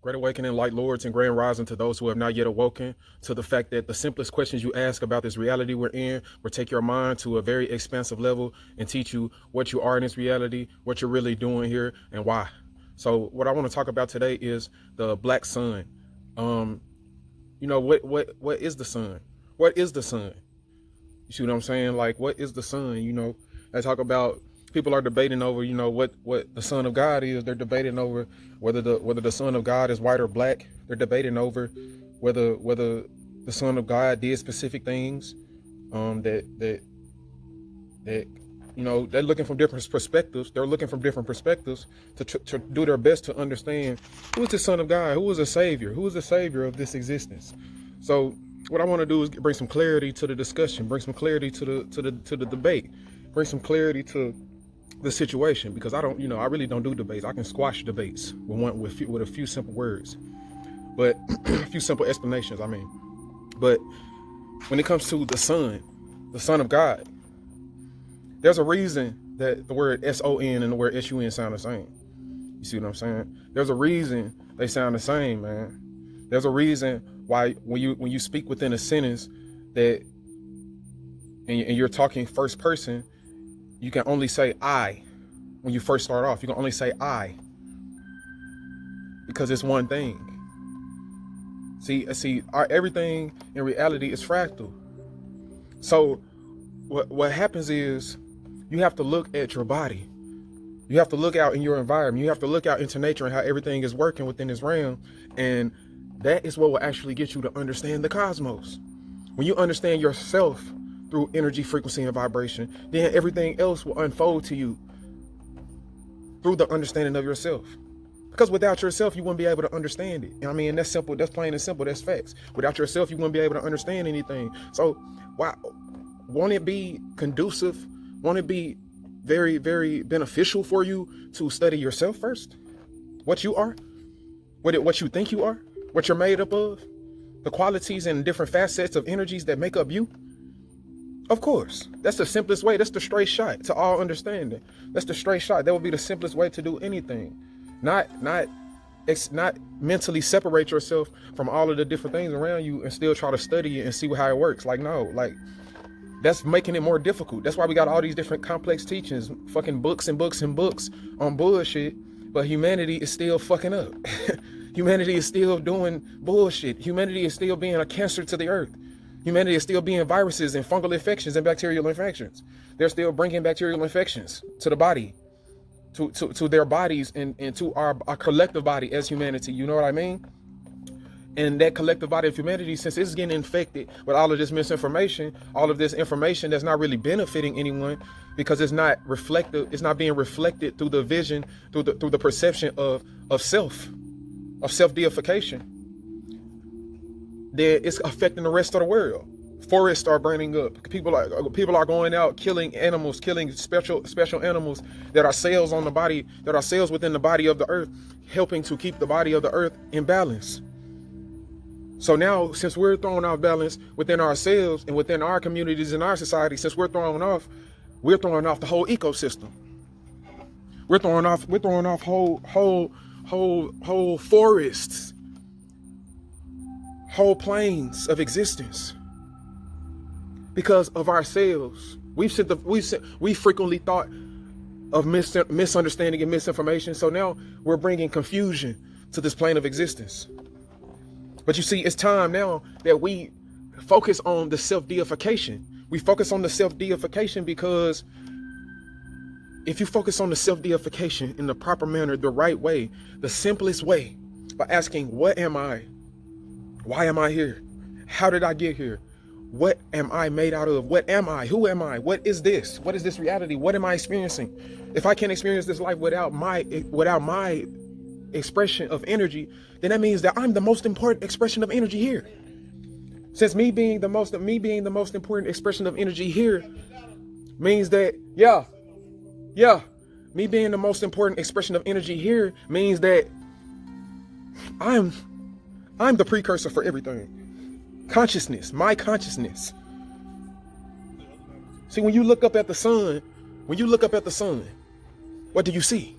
Great awakening, light lords, and grand rising to those who have not yet awoken to the fact that the simplest questions you ask about this reality we're in will take your mind to a very expansive level and teach you what you are in this reality, what you're really doing here, and why. So, what I want to talk about today is the black sun. Um, what is the sun? What is the sun? You see what I'm saying? Like, what is the sun? I talk about people are debating over, what the Son of God is. They're debating over whether the Son of God is white or black. They're debating over whether the Son of God did specific things. That they're looking from different perspectives. They're looking from different perspectives to do their best to understand who is the Son of God, who is the Savior, who is the Savior of this existence. So what I want to do is bring some clarity to the discussion, bring some clarity to the debate, bring some clarity to the situation, because I really don't do debates. I can squash debates with a few simple words, but a few simple explanations. But when it comes to the Son of God, there's a reason that the word S-O-N and the word S-U-N sound the same. You see what I'm saying? There's a reason they sound the same, man. There's a reason why when you speak within a sentence that and you're talking first person, you can only say I. When you first start off, you can only say I, because it's one thing. See, everything in reality is fractal. So what happens is you have to look at your body. You have to look out in your environment. You have to look out into nature and how everything is working within this realm. And that is what will actually get you to understand the cosmos. When you understand yourself through energy, frequency, and vibration, then everything else will unfold to you through the understanding of yourself. Because without yourself, you wouldn't be able to understand it. That's simple. That's plain and simple. That's facts. Without yourself, you wouldn't be able to understand anything. So why won't it be conducive? Won't it be very, very beneficial for you to study yourself first? What you are, what you think you are, what you're made up of, the qualities and different facets of energies that make up you. Of course, that's the simplest way. That's the straight shot to all understanding. That's the straight shot. That would be the simplest way to do anything. Not mentally separate yourself from all of the different things around you and still try to study it and see how it works. That's making it more difficult. That's why we got all these different complex teachings, fucking books and books and books on bullshit. But humanity is still fucking up. Humanity is still doing bullshit. Humanity is still being a cancer to the earth. Humanity is still being viruses and fungal infections and bacterial infections. They're still bringing bacterial infections to the body, to their bodies and to our collective body as humanity. You know what I mean? And that collective body of humanity, since it's getting infected with all of this misinformation, all of this information that's not really benefiting anyone, because it's not reflective, it's not being reflected through the vision, through the perception of self-deification, then it's affecting the rest of the world. Forests are burning up. People are going out killing animals, killing special animals that are cells on the body, that are cells within the body of the earth, helping to keep the body of the earth in balance. So now, since we're throwing off balance within ourselves and within our communities and our society, since we're throwing off the whole ecosystem. We're throwing off whole forests, whole planes of existence because of ourselves. We frequently thought of misunderstanding and misinformation. So now we're bringing confusion to this plane of existence. But you see, it's time now that we focus on the self-deification. We focus on the self-deification because if you focus on the self-deification in the proper manner, the right way, the simplest way, by asking, what am I? Why am I here? How did I get here? What am I made out of? What am I? Who am I? What is this? What is this reality? What am I experiencing? If I can't experience this life without my expression of energy, then that means that I'm the most important expression of energy here. Since me being the most important expression of energy here means that, me being the most important expression of energy here means that I'm the precursor for everything. Consciousness, my consciousness. See, when you look up at the sun, what do you see?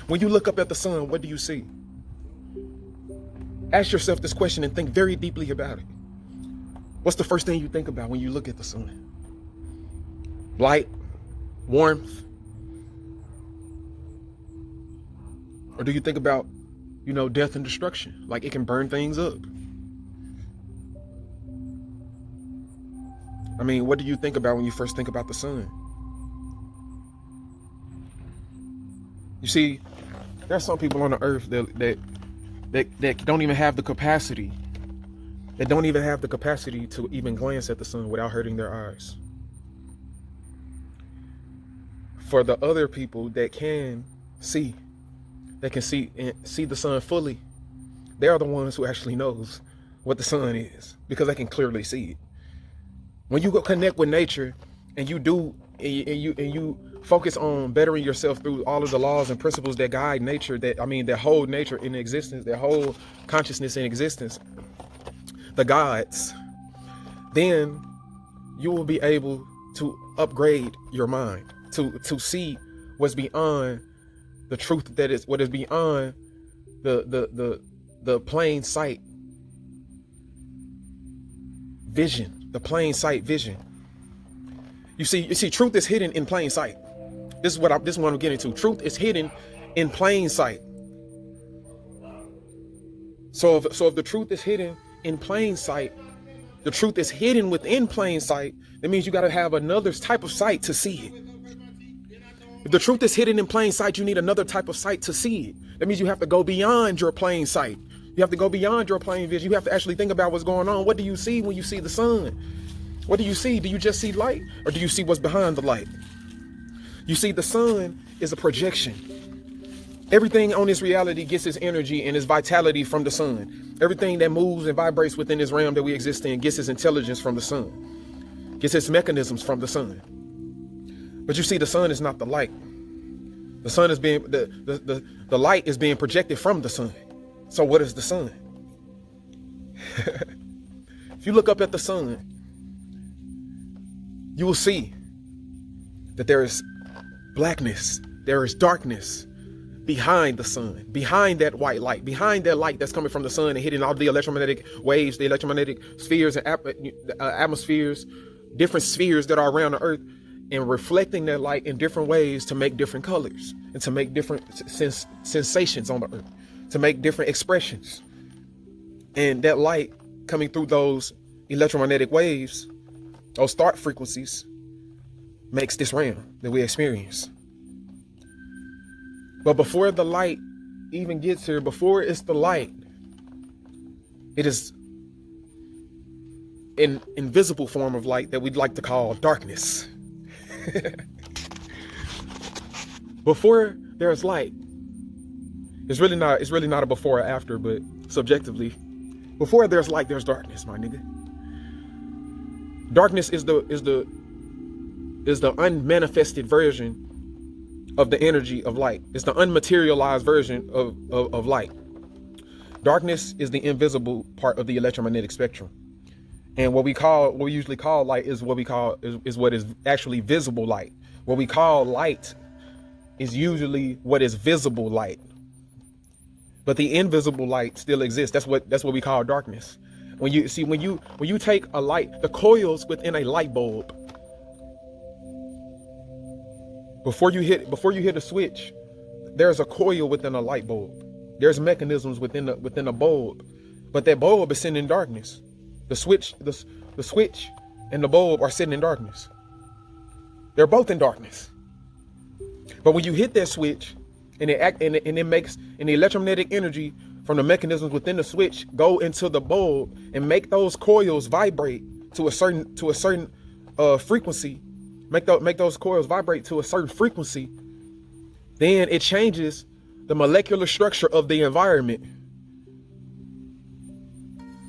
When you look up at the sun, what do you see? Ask yourself this question and think very deeply about it. What's the first thing you think about when you look at the sun? Light, warmth, or do you think about, death and destruction? Like it can burn things up. I mean, what do you think about when you first think about the sun? You see, there are some people on the earth that don't even have the capacity. That don't even have the capacity to even glance at the sun without hurting their eyes. For the other people that can see, and see the sun fully, they are the ones who actually knows what the sun is, because they can clearly see it. When you go connect with nature and you focus on bettering yourself through all of the laws and principles that guide nature, that hold nature in existence, that hold consciousness in existence, the gods, then you will be able to upgrade your mind to see what's beyond the truth, that is what is beyond the plain sight vision, the plain sight vision. You see, truth is hidden in plain sight. This is what I'm getting to. Truth is hidden in plain sight. So if the truth is hidden in plain sight, the truth is hidden within plain sight, that means you got to have another type of sight to see it. If the truth is hidden in plain sight, you need another type of sight to see it. That means you have to go beyond your plain sight. You have to go beyond your plain vision. You have to actually think about what's going on. What do you see when you see the sun? What do you see? Do you just see light, or do you see what's behind the light? You see, the sun is a projection. Everything on this reality gets its energy and its vitality from the sun. Everything that moves and vibrates within this realm that we exist in gets its intelligence from the sun, gets its mechanisms from the sun. But you see, the sun is not the light. The sun is being, the light is being projected from the sun. So what is the sun? If you look up at the sun, you will see that there is blackness, there is darkness behind the sun, behind that white light, behind that light that's coming from the sun and hitting all the electromagnetic waves, the electromagnetic spheres and atmospheres, different spheres that are around the earth, and reflecting that light in different ways to make different colors and to make different sensations on the earth, to make different expressions. And that light coming through those electromagnetic waves, those thought frequencies, makes this realm that we experience. But before the light even gets here, before it's the light, it is an invisible form of light that we'd like to call darkness. Before there's light, it's really not a before or after, but subjectively, before there's light, there's darkness, my nigga. Darkness is the unmanifested version of the energy of light. It's the unmaterialized version of light. Darkness is the invisible part of the electromagnetic spectrum. And what we usually call light is what is actually visible light. What we call light is usually what is visible light. But the invisible light still exists. That's what we call darkness. When you take a light, the coils within a light bulb, before you hit a switch, there's a coil within a light bulb. There's mechanisms within a bulb, but that bulb is sitting in darkness. The switch and the bulb are sitting in darkness. They're both in darkness. But when you hit that switch, and it makes the electromagnetic energy from the mechanisms within the switch go into the bulb and make those coils vibrate to a certain frequency. Make those coils vibrate to a certain frequency, then it changes the molecular structure of the environment,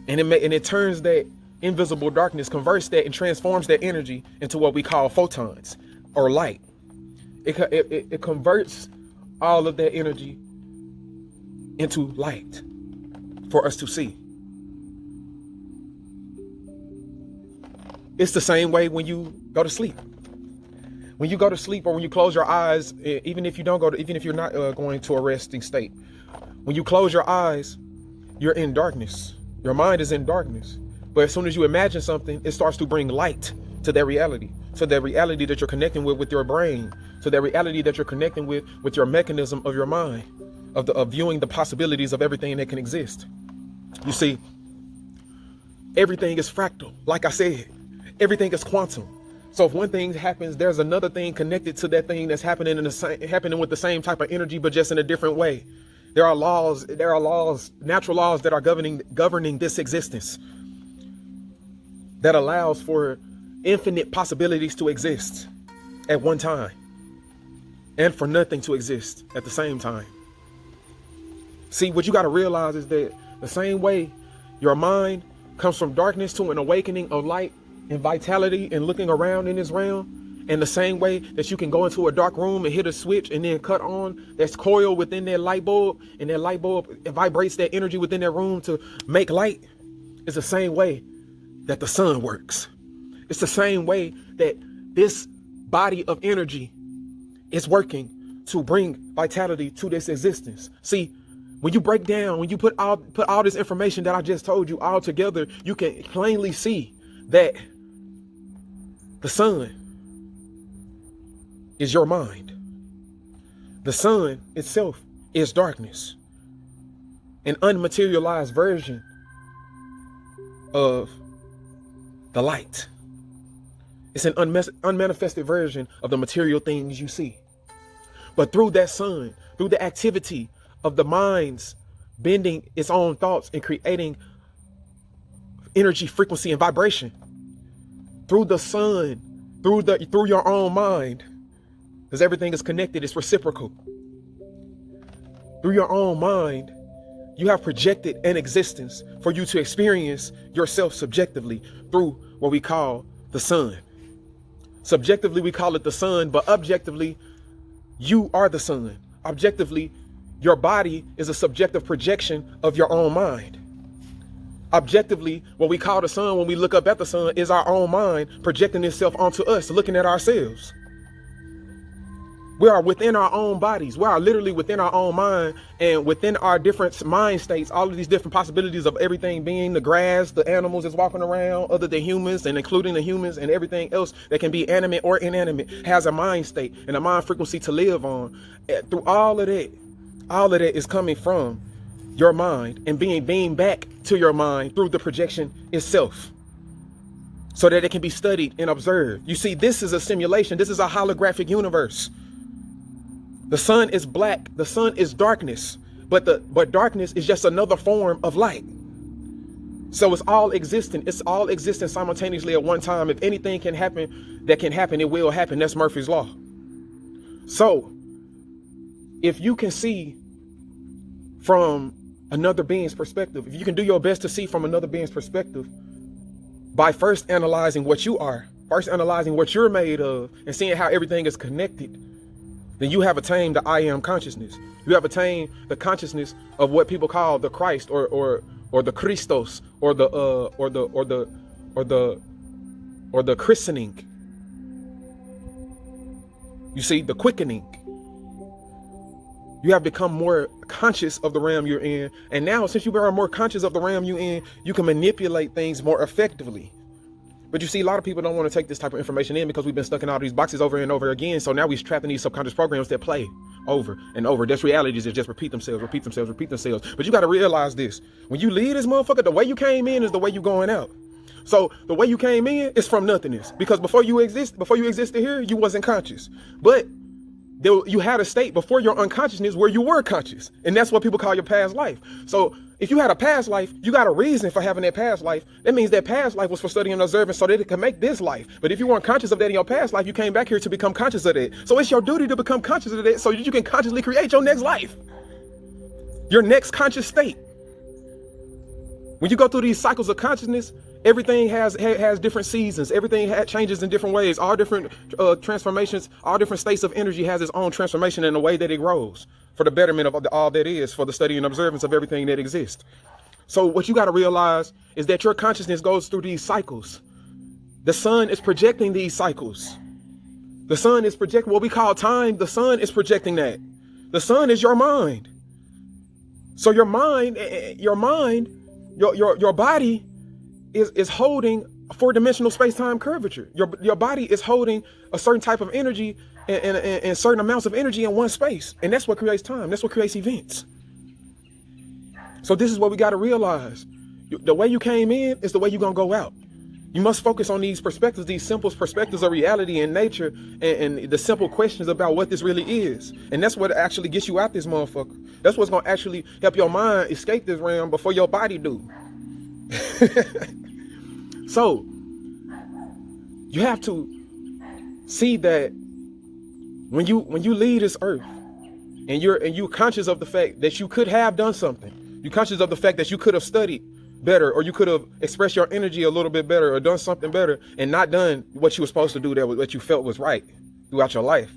and it turns that invisible darkness, converts that and transforms that energy into what we call photons or light. It converts all of that energy into light for us to see. It's the same way when you go to sleep. When you go to sleep or when you close your eyes, even if you're not going to a resting state, when you close your eyes, you're in darkness. Your mind is in darkness. But as soon as you imagine something, it starts to bring light to that reality. So that reality that you're connecting with your brain. So that reality that you're connecting with your mechanism of your mind, of viewing the possibilities of everything that can exist. You see, everything is fractal. Like I said, everything is quantum. So if one thing happens, there's another thing connected to that thing that's happening with the same type of energy, but just in a different way. There are laws, natural laws that are governing this existence that allows for infinite possibilities to exist at one time and for nothing to exist at the same time. See, what you got to realize is that the same way your mind comes from darkness to an awakening of light and vitality and looking around in this realm, and the same way that you can go into a dark room and hit a switch and then cut on that's coil within that light bulb, and that light bulb, it vibrates that energy within that room to make light, is the same way that the sun works. It's the same way that this body of energy is working to bring vitality to this existence. See, when you break down, when you put all this information that I just told you all together, you can plainly see that the sun is your mind. The sun itself is darkness, an unmaterialized version of the light. It's an unmanifested version of the material things you see. But through that sun, through the activity of the minds bending its own thoughts and creating energy, frequency, and vibration, through the sun, through your own mind, because everything is connected, it's reciprocal. Through your own mind, you have projected an existence for you to experience yourself subjectively through what we call the sun. Subjectively, we call it the sun, but objectively, you are the sun. Objectively, your body is a subjective projection of your own mind. Objectively, what we call the sun, when we look up at the sun, is our own mind projecting itself onto us, looking at ourselves. We are within our own bodies. We are literally within our own mind, and within our different mind states, all of these different possibilities of everything being the grass, the animals that's walking around, other than humans, and including the humans and everything else that can be animate or inanimate, has a mind state and a mind frequency to live on. Through all of that is coming from your mind and being beamed back to your mind through the projection itself, so that it can be studied and observed. You see, this is a simulation. This is a holographic universe. The sun is black. The sun is darkness, but darkness is just another form of light. So it's all existent. It's all existing simultaneously at one time. If anything can happen, it will happen. That's Murphy's Law. So if you can see from another being's perspective, if you can do your best to see from another being's perspective by first analyzing what you are, first analyzing what you're made of, and seeing how everything is connected, then you have attained the I am consciousness. You have attained the consciousness of what people call the Christ or the Christos or the christening. You see, the quickening. You have become more conscious of the realm you're in. And now, since you are more conscious of the realm you're in, you can manipulate things more effectively. But you see, a lot of people don't want to take this type of information in because we've been stuck in all these boxes over and over again. So now we're trapped in these subconscious programs that play over and over. That's realities that just repeat themselves. But you got to realize this. When you leave this motherfucker, the way you came in is the way you going out. So the way you came in is from nothingness. Because before you existed here, you wasn't conscious. But you had a state before your unconsciousness where you were conscious. And that's what people call your past life. So if you had a past life, you got a reason for having that past life. That means that past life was for studying and observing so that it can make this life. But if you weren't conscious of that in your past life, you came back here to become conscious of that. So it's your duty to become conscious of that so that you can consciously create your next life, your next conscious state. When you go through these cycles of consciousness, everything has different seasons. Everything changes in different ways. All different transformations, all different states of energy has its own transformation in the way that it grows for the betterment of all that is, for the study and observance of everything that exists. So what you got to realize is that your consciousness goes through these cycles. The sun is projecting these cycles. The sun is projecting what we call time. The sun is projecting that. The sun is your mind. So your body is holding a four-dimensional space-time curvature. Your body is holding a certain type of energy and certain amounts of energy in one space. And that's what creates time. That's what creates events. So this is what we got to realize. The way you came in is the way you're going to go out. You must focus on these perspectives, these simple perspectives of reality and nature, and the simple questions about what this really is. And that's what actually gets you out this motherfucker. That's what's going to actually help your mind escape this realm before your body do. So you have to see that when you leave this earth and you're conscious of the fact that you could have done something, you're conscious of the fact that you could have studied better, or you could have expressed your energy a little bit better, or done something better, and not done what you were supposed to do, that you felt was right throughout your life.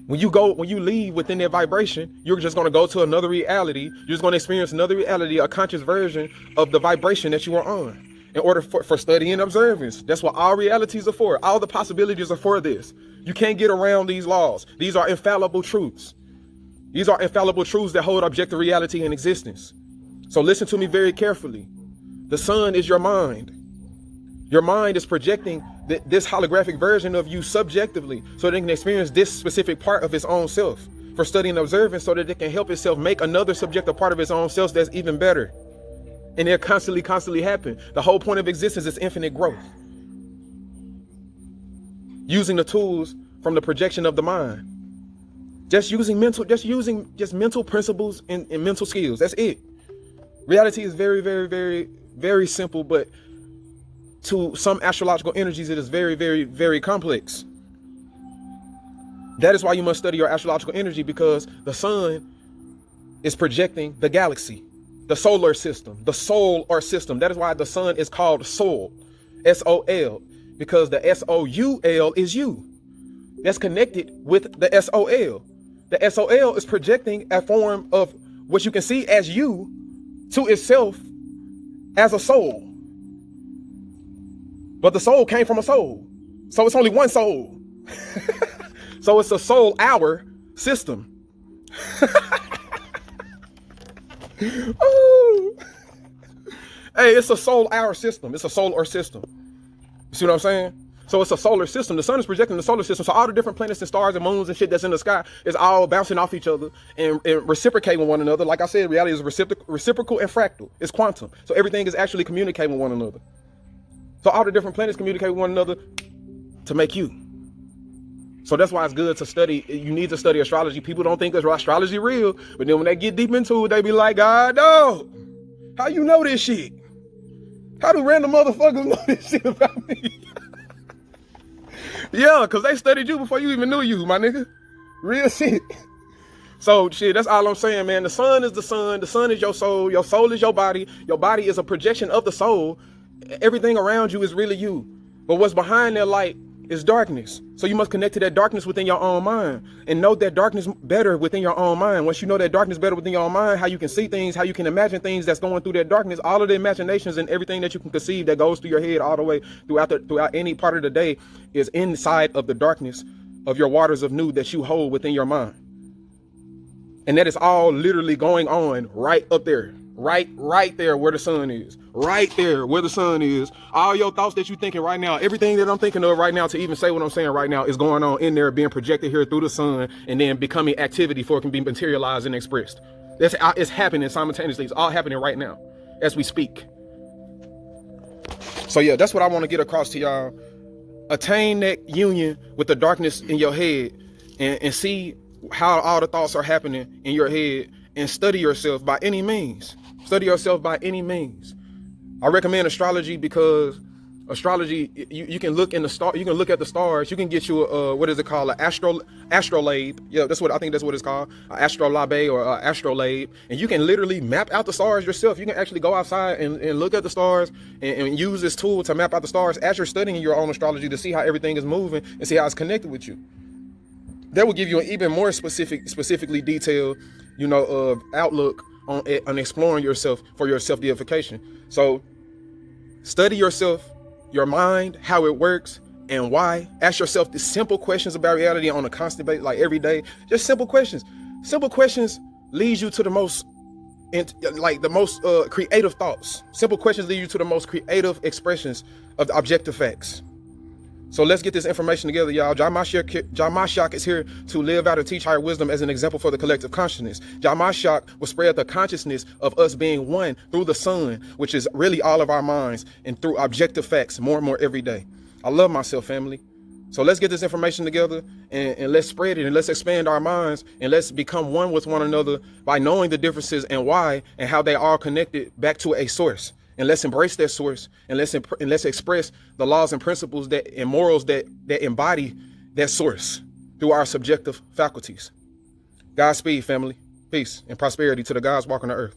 When you leave within that vibration, you're just going to go to another reality. You're just going to experience another reality, a conscious version of the vibration that you are on, in order for study and observance. That's what all realities are for. All the possibilities are for this. You can't get around these laws. These are infallible truths. These are infallible truths that hold objective reality in existence. So listen to me very carefully. The sun is your mind. Your mind is projecting this holographic version of you subjectively, so that it can experience this specific part of its own self for study and observance, so that it can help itself make another subjective part of its own self that's even better. And they're constantly happen. The whole point of existence is infinite growth. Using the tools from the projection of the mind. Just using mental principles and mental skills. That's it. Reality is very, very, very, very simple, but to some astrological energies, it is very, very, very complex. That is why you must study your astrological energy, because the sun is projecting the galaxy, the solar system, the solar system. That is why the sun is called Sol, S-O-L, because the S-O-U-L is you. That's connected with the S-O-L. The S-O-L is projecting a form of what you can see as you to itself as a soul. But the soul came from a soul. So it's only one soul. So it's a soul hour system. Ooh. Hey, it's a soul hour system. It's a solar system. You see what I'm saying? So it's a solar system. The sun is projecting the solar system. So all the different planets and stars and moons and shit that's in the sky is all bouncing off each other and reciprocating one another. Like I said, reality is reciprocal and fractal. It's quantum. So everything is actually communicating with one another. So all the different planets communicate with one another to make you. So that's why it's good to study. You need to study astrology. People don't think astrology real, but then when they get deep into it, they be like, God, no, how you know this shit? How do random motherfuckers know this shit about me? Yeah, because they studied you before you even knew you, my nigga. Real shit. So shit, that's all I'm saying, man. The sun is the sun. The sun is your soul. Your soul is your body. Your body is a projection of the soul. Everything around you is really you. But what's behind that light is darkness. So you must connect to that darkness within your own mind and know that darkness better within your own mind. Once you know that darkness better within your own mind, how you can see things, how you can imagine things that's going through that darkness, all of the imaginations and everything that you can conceive that goes through your head all the way throughout any part of the day is inside of the darkness of your waters of nude that you hold within your mind. And that is all literally going on right up there. Right there where the sun is. Right there where the sun is. All your thoughts that you're thinking right now, everything that I'm thinking of right now to even say what I'm saying right now is going on in there, being projected here through the sun and then becoming activity for it can be materialized and expressed. It's happening simultaneously. It's all happening right now as we speak. So yeah, that's what I want to get across to y'all. Attain that union with the darkness in your head and see how all the thoughts are happening in your head, and study yourself by any means. Study yourself by any means. I recommend astrology because astrology, you can look in the star, you can look at the stars, you can get you a what is it called, an astrolabe. Yeah, I think that's what it's called, an astrolabe or an astrolabe. And you can literally map out the stars yourself. You can actually go outside and look at the stars and use this tool to map out the stars as you're studying your own astrology to see how everything is moving and see how it's connected with you. That will give you an even more specifically detailed, outlook on exploring yourself for your self-deification. So study yourself, your mind, how it works, and why. Ask yourself the simple questions about reality on a constant basis, like every day. Just simple questions. Simple questions leads you to the most creative thoughts. Simple questions lead you to the most creative expressions of the objective facts. So let's get this information together, y'all. JAH MASHIAC is here to live out and teach higher wisdom as an example for the collective consciousness. JAH MASHIAC will spread the consciousness of us being one through the sun, which is really all of our minds, and through objective facts more and more every day. I love myself, family. So let's get this information together and let's spread it, and let's expand our minds, and let's become one with one another by knowing the differences and why and how they are connected back to a source. And let's embrace that source, and let's express the laws and principles and morals that embody that source through our subjective faculties. Godspeed, family. Peace and prosperity to the gods walking the earth.